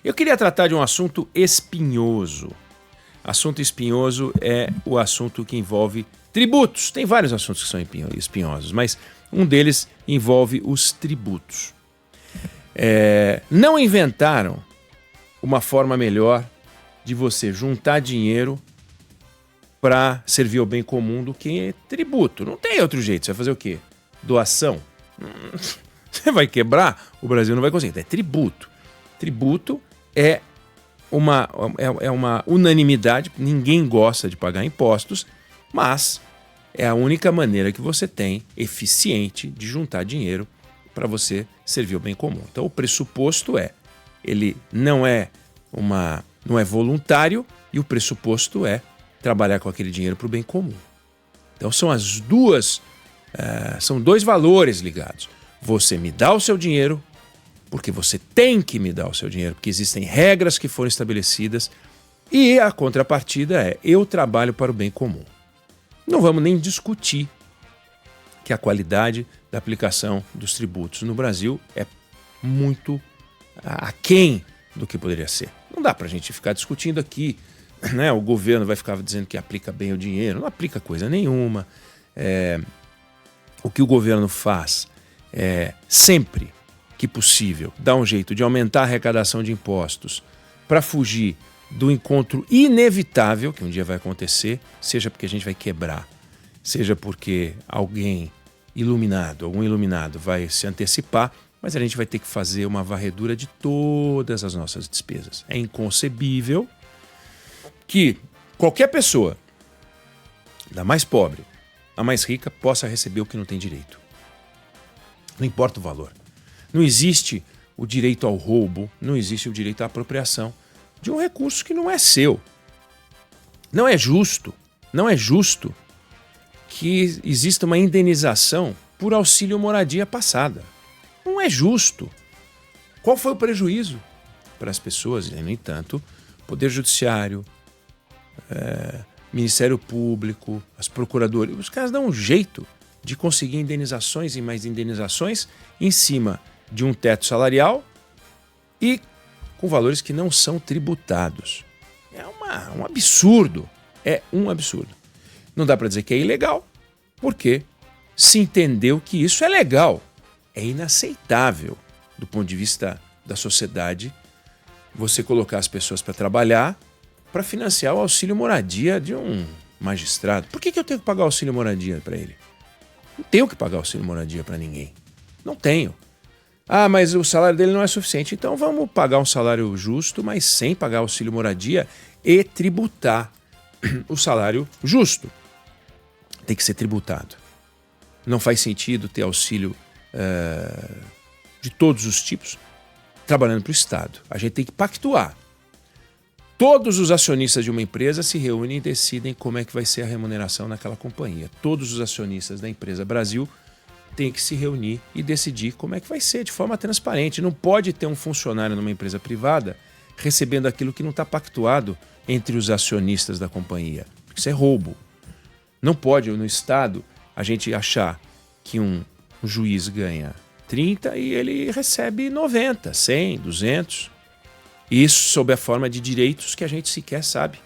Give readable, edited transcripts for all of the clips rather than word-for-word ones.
Eu queria tratar de um assunto espinhoso. Assunto espinhoso é o assunto que envolve tributos. Tem vários assuntos que são espinhosos, mas um deles envolve os tributos. Não inventaram uma forma melhor de você juntar dinheiro para servir ao bem comum do que tributo. Não tem outro jeito. Você vai fazer o quê? Doação? Você vai quebrar? O Brasil não vai conseguir. É tributo. Tributo é uma unanimidade. Ninguém gosta de pagar impostos, mas é a única maneira que você tem eficiente de juntar dinheiro para você servir ao bem comum. Então o pressuposto ele não é voluntário e o pressuposto é trabalhar com aquele dinheiro para o bem comum. Então são dois valores ligados. Você me dá o seu dinheiro porque você tem que me dar o seu dinheiro, porque existem regras que foram estabelecidas e a contrapartida é eu trabalho para o bem comum. Não vamos nem discutir que a qualidade da aplicação dos tributos no Brasil é muito aquém do que poderia ser. Não dá para a gente ficar discutindo aqui, né? O governo vai ficar dizendo que aplica bem o dinheiro, não aplica coisa nenhuma. O que o governo faz é sempre que possível dar um jeito de aumentar a arrecadação de impostos para fugir do encontro inevitável que um dia vai acontecer, seja porque a gente vai quebrar, seja porque algum iluminado vai se antecipar, mas a gente vai ter que fazer uma varredura de todas as nossas despesas. É inconcebível que qualquer pessoa, da mais pobre a mais rica, possa receber o que não tem direito. Não importa o valor. Não existe o direito ao roubo, não existe o direito à apropriação de um recurso que não é seu. Não é justo que exista uma indenização por auxílio moradia passada. Não é justo. Qual foi o prejuízo para as pessoas? E, no entanto, Poder Judiciário, Ministério Público, as procuradorias, os caras dão um jeito de conseguir indenizações e mais indenizações em cima de um teto salarial e com valores que não são tributados. É um absurdo. É um absurdo. Não dá para dizer que é ilegal, porque se entendeu que isso é legal. É inaceitável, do ponto de vista da sociedade, você colocar as pessoas para trabalhar para financiar o auxílio moradia de um magistrado. Por que eu tenho que pagar auxílio moradia para ele? Não tenho que pagar auxílio moradia para ninguém. Não tenho. Mas o salário dele não é suficiente. Então vamos pagar um salário justo, mas sem pagar auxílio moradia e tributar o salário justo. Tem que ser tributado. Não faz sentido ter auxílio de todos os tipos trabalhando para o Estado. A gente tem que pactuar. Todos os acionistas de uma empresa se reúnem e decidem como é que vai ser a remuneração naquela companhia. Todos os acionistas da empresa Brasil têm que se reunir e decidir como é que vai ser de forma transparente. Não pode ter um funcionário numa empresa privada recebendo aquilo que não está pactuado entre os acionistas da companhia. Isso é roubo. Não pode, no Estado, a gente achar que um juiz ganha 30 e ele recebe 90, 100, 200. Isso sob a forma de direitos que a gente sequer sabe.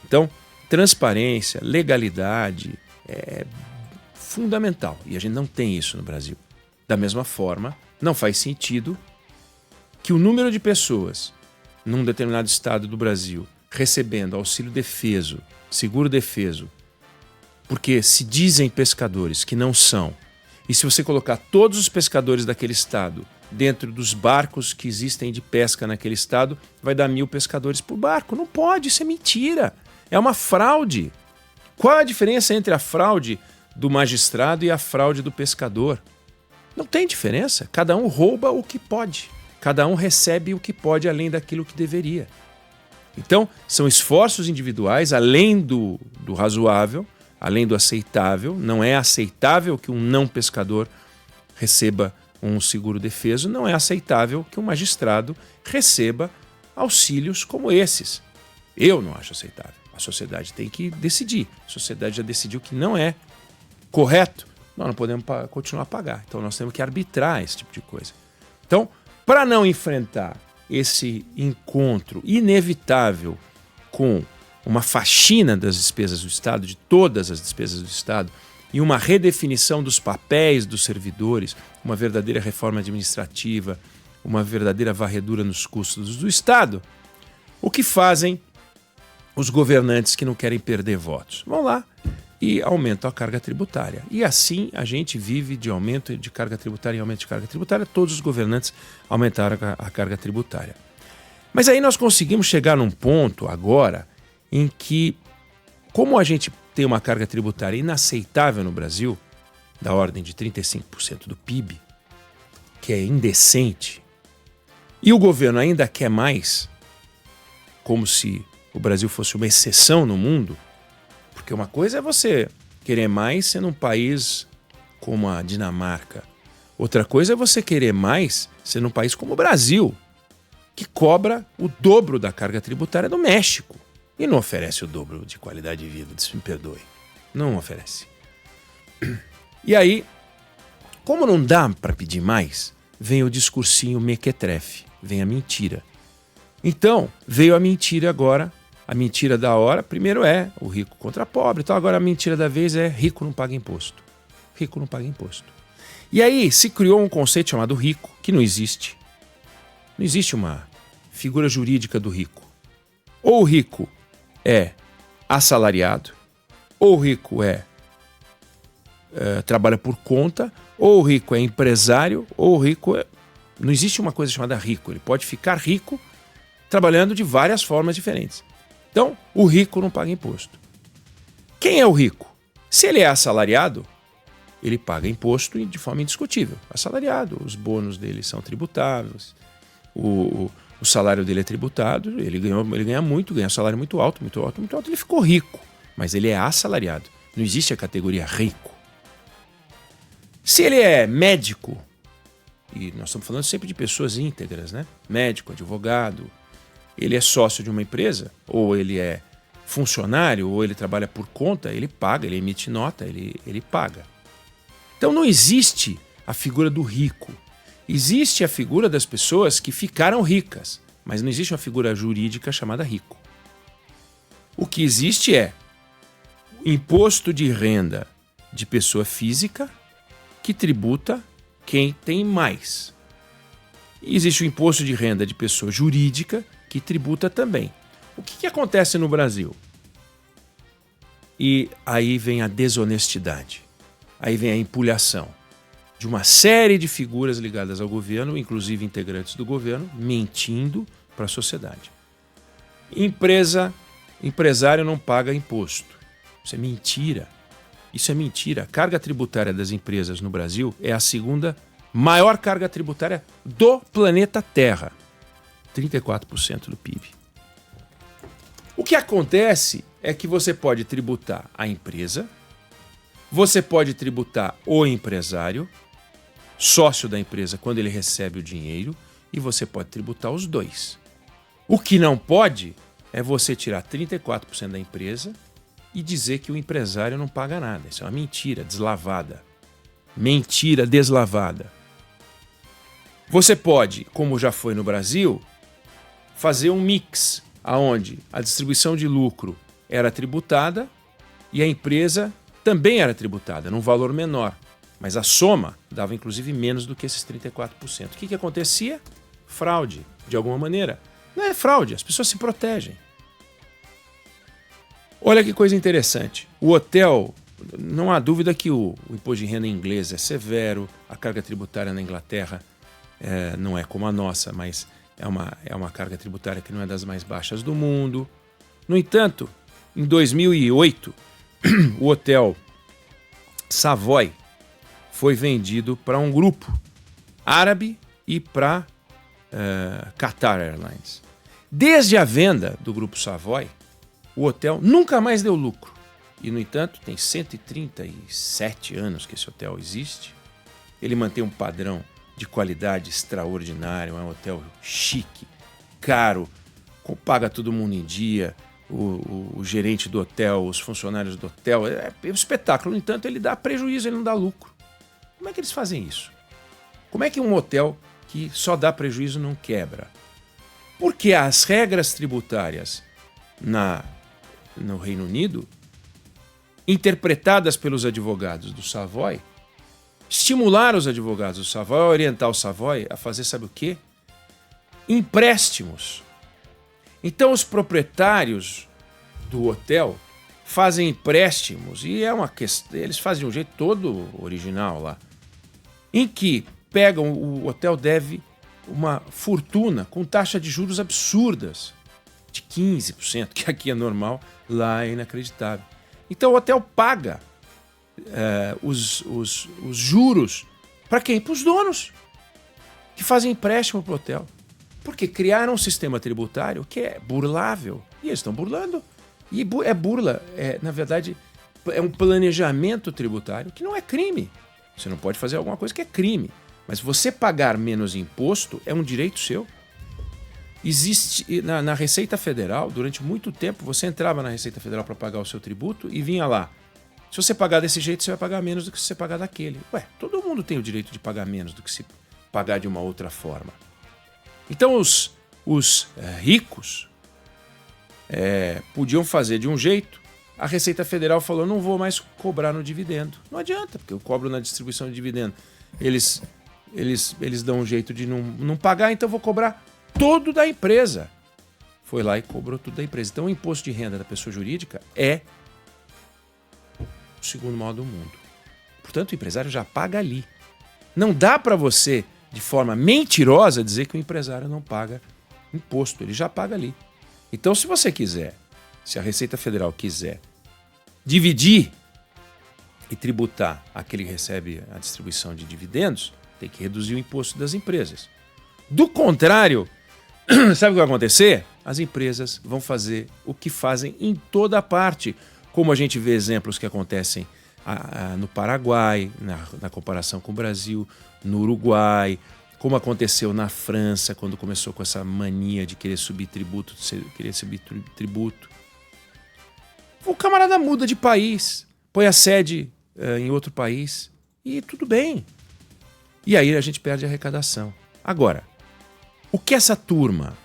Então, transparência, legalidade é fundamental. E a gente não tem isso no Brasil. Da mesma forma, não faz sentido que o número de pessoas num determinado estado do Brasil recebendo auxílio defeso, seguro defeso, porque se dizem pescadores que não são, e se você colocar todos os pescadores daquele estado dentro dos barcos que existem de pesca naquele estado, vai dar 1.000 pescadores por barco. Não pode, isso é mentira. É uma fraude. Qual a diferença entre a fraude do magistrado e a fraude do pescador? Não tem diferença. Cada um rouba o que pode. Cada um recebe o que pode além daquilo que deveria. Então, são esforços individuais além do razoável, além do aceitável. Não é aceitável que um não pescador receba um seguro defeso, não é aceitável que um magistrado receba auxílios como esses. Eu não acho aceitável. A sociedade tem que decidir. A sociedade já decidiu que não é correto. Nós não podemos continuar a pagar. Então nós temos que arbitrar esse tipo de coisa. Então, para não enfrentar esse encontro inevitável com uma faxina das despesas do Estado, de todas as despesas do Estado, e uma redefinição dos papéis dos servidores, uma verdadeira reforma administrativa, uma verdadeira varredura nos custos do Estado, o que fazem os governantes que não querem perder votos? Vão lá e aumentam a carga tributária. E assim a gente vive de aumento de carga tributária em aumento de carga tributária. Todos os governantes aumentaram a carga tributária. Mas aí nós conseguimos chegar num ponto agora em que, como a gente tem uma carga tributária inaceitável no Brasil, da ordem de 35% do PIB, que é indecente, e o governo ainda quer mais, como se o Brasil fosse uma exceção no mundo, porque uma coisa é você querer mais sendo um país como a Dinamarca. Outra coisa é você querer mais sendo um país como o Brasil, que cobra o dobro da carga tributária do México e não oferece o dobro de qualidade de vida, se me perdoe. Não oferece. E aí, como não dá para pedir mais, vem o discursinho mequetrefe, vem a mentira. Então, veio a mentira agora. A mentira da hora, primeiro é o rico contra pobre. Então agora a mentira da vez é rico não paga imposto. Rico não paga imposto. E aí se criou um conceito chamado rico, que não existe. Não existe uma figura jurídica do rico. Ou o rico é assalariado, ou o rico trabalha por conta, ou o rico é empresário, ou o rico é... Não existe uma coisa chamada rico. Ele pode ficar rico trabalhando de várias formas diferentes. Então, o rico não paga imposto. Quem é o rico? Se ele é assalariado, ele paga imposto de forma indiscutível. Assalariado, os bônus dele são tributáveis, o salário dele é tributado, ele ganha muito, ganha um salário muito alto, muito alto, muito alto, ele ficou rico, mas ele é assalariado. Não existe a categoria rico. Se ele é médico, e nós estamos falando sempre de pessoas íntegras, né? Médico, advogado, ele é sócio de uma empresa, ou ele é funcionário, ou ele trabalha por conta, ele paga, ele emite nota, ele paga. Então não existe a figura do rico. Existe a figura das pessoas que ficaram ricas, mas não existe uma figura jurídica chamada rico. O que existe é imposto de renda de pessoa física que tributa quem tem mais. E existe o imposto de renda de pessoa jurídica que tributa também. O que acontece no Brasil? E aí vem a desonestidade, aí vem a empulhação de uma série de figuras ligadas ao governo, inclusive integrantes do governo, mentindo para a sociedade. Empresário não paga imposto. Isso é mentira. Isso é mentira. A carga tributária das empresas no Brasil é a segunda maior carga tributária do planeta Terra. 34% do PIB. O que acontece é que você pode tributar a empresa, você pode tributar o empresário, sócio da empresa quando ele recebe o dinheiro, e você pode tributar os dois. O que não pode é você tirar 34% da empresa e dizer que o empresário não paga nada. Isso é uma mentira deslavada. Mentira deslavada. Você pode, como já foi no Brasil, fazer um mix, onde a distribuição de lucro era tributada e a empresa também era tributada, num valor menor. Mas a soma dava inclusive menos do que esses 34%. O que acontecia? Fraude, de alguma maneira. Não é fraude, as pessoas se protegem. Olha que coisa interessante. O hotel, não há dúvida que o imposto de renda inglês é severo, a carga tributária na Inglaterra não é como a nossa, mas é uma carga tributária que não é das mais baixas do mundo. No entanto, em 2008, o hotel Savoy foi vendido para um grupo árabe e para Qatar Airlines. Desde a venda do grupo Savoy, o hotel nunca mais deu lucro. E, no entanto, tem 137 anos que esse hotel existe. Ele mantém um padrão de qualidade extraordinário, é um hotel chique, caro, paga todo mundo em dia, o gerente do hotel, os funcionários do hotel, é um espetáculo. No entanto, ele dá prejuízo, ele não dá lucro. Como é que eles fazem isso? Como é que um hotel que só dá prejuízo não quebra? Porque as regras tributárias no Reino Unido, interpretadas pelos advogados do Savoy, estimularam os advogados do Savoy a orientar o Savoy a fazer, sabe o quê? Empréstimos. Então os proprietários do hotel fazem empréstimos, e é uma questão, eles fazem de um jeito todo original lá, em que pegam, o hotel deve uma fortuna com taxa de juros absurdas, de 15%, que aqui é normal, lá é inacreditável. Então o hotel paga os juros para quem? Para os donos, que fazem empréstimo para o hotel. Porque criaram um sistema tributário que é burlável, e eles estão burlando. E é burla, na verdade, é um planejamento tributário que não é crime. Você não pode fazer alguma coisa que é crime. Mas você pagar menos imposto é um direito seu. Existe na Receita Federal, durante muito tempo, você entrava na Receita Federal para pagar o seu tributo e vinha lá. Se você pagar desse jeito, você vai pagar menos do que se você pagar daquele. Ué, todo mundo tem o direito de pagar menos do que se pagar de uma outra forma. Então os ricos podiam fazer de um jeito. A Receita Federal falou, não vou mais cobrar no dividendo. Não adianta, porque eu cobro na distribuição de dividendo. Eles dão um jeito de não pagar, então eu vou cobrar todo da empresa. Foi lá e cobrou tudo da empresa. Então o imposto de renda da pessoa jurídica é o segundo maior do mundo. Portanto, o empresário já paga ali. Não dá para você, de forma mentirosa, dizer que o empresário não paga imposto. Ele já paga ali. Então, se você quiser, se a Receita Federal quiser dividir e tributar aquele que recebe a distribuição de dividendos, tem que reduzir o imposto das empresas. Do contrário, sabe o que vai acontecer? As empresas vão fazer o que fazem em toda parte, como a gente vê exemplos que acontecem no Paraguai, na comparação com o Brasil, no Uruguai, como aconteceu na França, quando começou com essa mania de querer subir tributo, O camarada muda de país, põe a sede em outro país e tudo bem. E aí a gente perde a arrecadação. Agora, o que essa turma,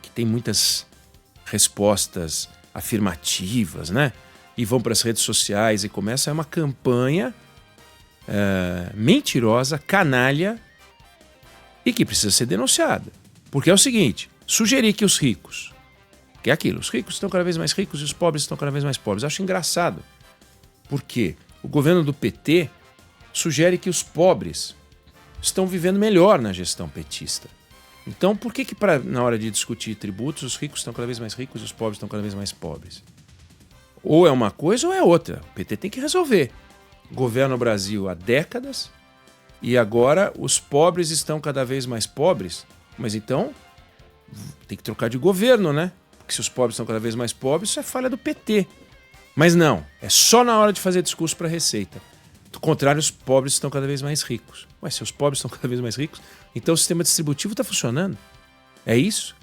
que tem muitas respostas afirmativas, né? E vão para as redes sociais e começa uma campanha mentirosa, canalha, e que precisa ser denunciada. Porque é o seguinte, sugerir que os ricos, que é aquilo, os ricos estão cada vez mais ricos e os pobres estão cada vez mais pobres. Eu acho engraçado, porque o governo do PT sugere que os pobres estão vivendo melhor na gestão petista. Então, por que na hora de discutir tributos, os ricos estão cada vez mais ricos e os pobres estão cada vez mais pobres? Ou é uma coisa ou é outra. O PT tem que resolver. Governa o Brasil há décadas e agora os pobres estão cada vez mais pobres. Mas então, tem que trocar de governo, né? Porque se os pobres estão cada vez mais pobres, isso é falha do PT. Mas não, é só na hora de fazer discurso para a Receita. Do contrário, os pobres estão cada vez mais ricos. Mas se os pobres estão cada vez mais ricos, então o sistema distributivo está funcionando. É isso?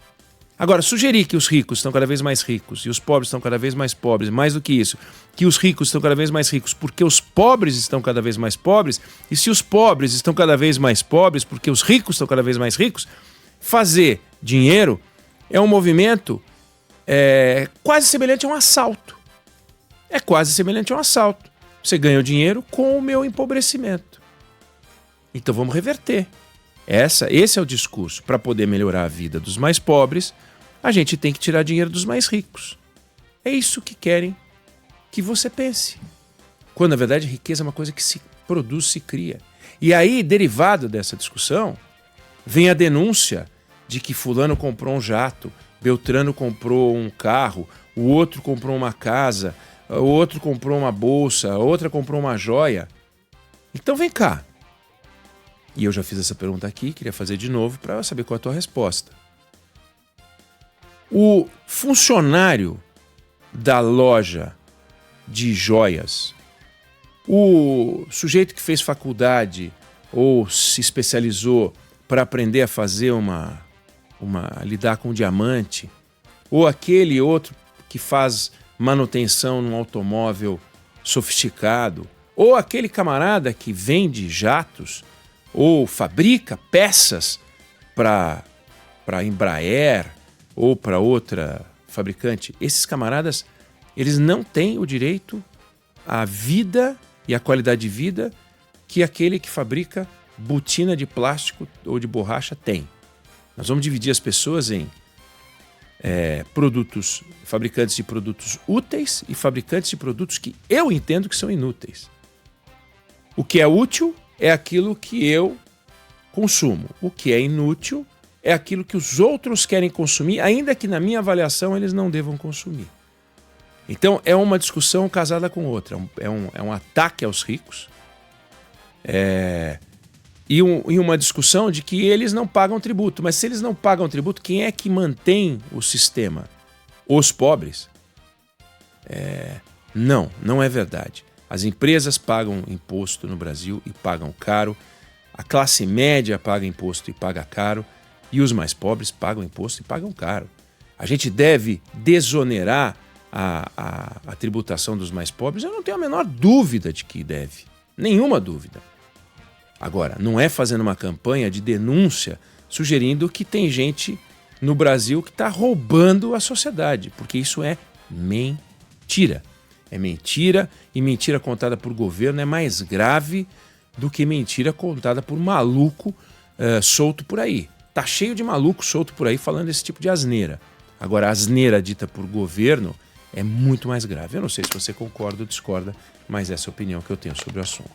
Agora, sugerir que os ricos estão cada vez mais ricos e os pobres estão cada vez mais pobres, mais do que isso, que os ricos estão cada vez mais ricos porque os pobres estão cada vez mais pobres, e se os pobres estão cada vez mais pobres porque os ricos estão cada vez mais ricos, fazer dinheiro é um movimento quase semelhante a um assalto. É quase semelhante a um assalto. Você ganha o dinheiro com o meu empobrecimento. Então vamos reverter. Esse é o discurso. Para poder melhorar a vida dos mais pobres, a gente tem que tirar dinheiro dos mais ricos. É isso que querem que você pense. Quando, na verdade, riqueza é uma coisa que se produz, se cria. E aí, derivado dessa discussão, vem a denúncia de que fulano comprou um jato, Beltrano comprou um carro, o outro comprou uma casa, o outro comprou uma bolsa, a outra comprou uma joia. Então vem cá. E eu já fiz essa pergunta aqui, queria fazer de novo para saber qual é a tua resposta. O funcionário da loja de joias, o sujeito que fez faculdade ou se especializou para aprender a fazer lidar com diamante, ou aquele outro que faz manutenção num automóvel sofisticado, ou aquele camarada que vende jatos ou fabrica peças para para a Embraer ou para outra fabricante, esses camaradas, eles não têm o direito à vida e à qualidade de vida que aquele que fabrica botina de plástico ou de borracha tem. Nós vamos dividir as pessoas em fabricantes de produtos úteis e fabricantes de produtos que eu entendo que são inúteis. O que é útil é aquilo que eu consumo. O que é inútil é aquilo que os outros querem consumir, ainda que na minha avaliação eles não devam consumir. Então é uma discussão casada com outra. É um ataque aos ricos. E uma discussão de que eles não pagam tributo. Mas se eles não pagam tributo, quem é que mantém o sistema? Os pobres? Não é verdade. As empresas pagam imposto no Brasil e pagam caro. A classe média paga imposto e paga caro. E os mais pobres pagam imposto e pagam caro. A gente deve desonerar a tributação dos mais pobres? Eu não tenho a menor dúvida de que deve. Nenhuma dúvida. Agora, não é fazendo uma campanha de denúncia sugerindo que tem gente no Brasil que está roubando a sociedade, porque isso é mentira. É mentira, e mentira contada por governo é mais grave do que mentira contada por maluco solto por aí. Tá cheio de maluco solto por aí falando esse tipo de asneira. Agora, a asneira dita por governo é muito mais grave. Eu não sei se você concorda ou discorda, mas essa é a opinião que eu tenho sobre o assunto.